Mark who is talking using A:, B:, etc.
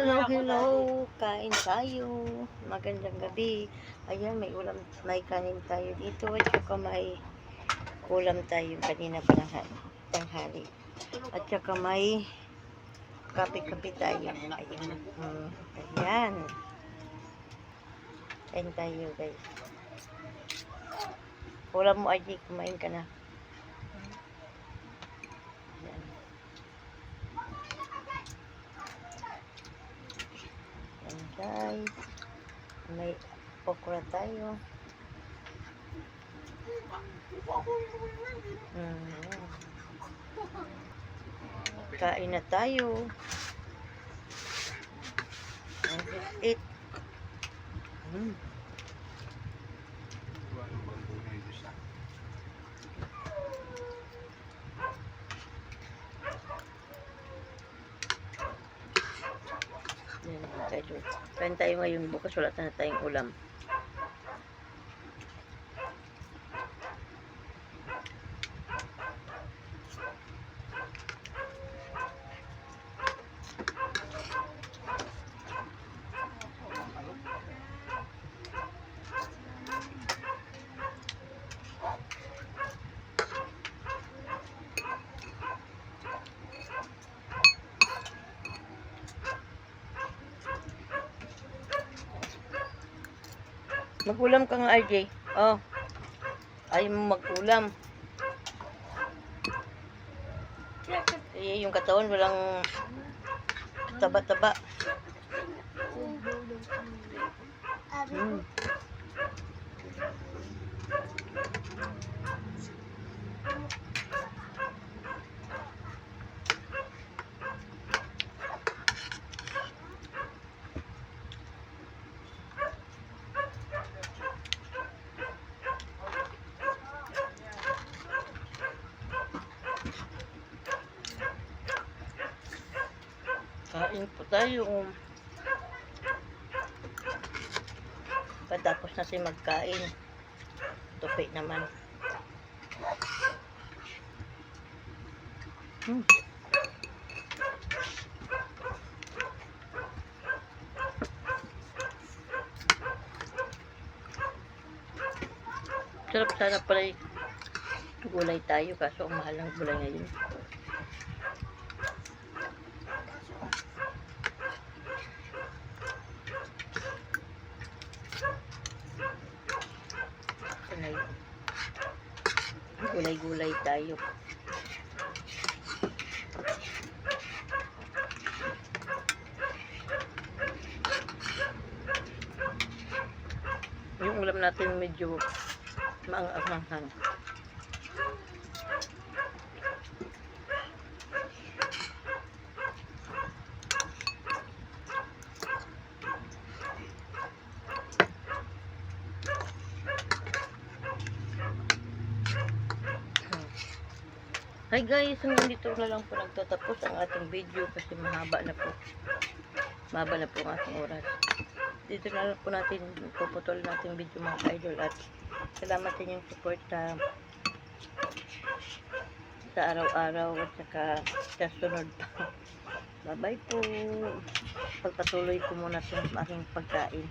A: Hello, hello. Kain tayo. Magandang gabi. Ayan, may ulam, may kanin tayo dito. At saka may ulam tayo kanina pa ng tanghali. At saka may kape-kape tayo. Ayan. Ayan. Kain tayo, guys. Ulam mo, Aji. Kumain ka na. Ayan. Ayan, guys. May okra tayo. Kain na tayo. Eat. Kain tayo ngayon. Bukas wala na tayong ulam. Mag-ulam ka nga, RJ. Oh. Ayaw mo mag-ulam. Eh, yung katawan walang taba-taba. Kain po tayo. Pagkatapos natin magkain, tupi naman. Sarap sana pala gulay tayo, kaso ang mahal ng gulay ngayon. Gulay-gulay tayo. Yung ulam natin medyo maanghang. Hi guys, hanggang dito na lang po nagtatapos ang ating video kasi mahaba na po ang ating oras. Dito na lang po natin puputol natin video mga ka-idol, at salamat sa inyong support sa araw-araw at saka sa sunod pa. Bye bye po. Pagpatuloy ko muna sa aking pagkain.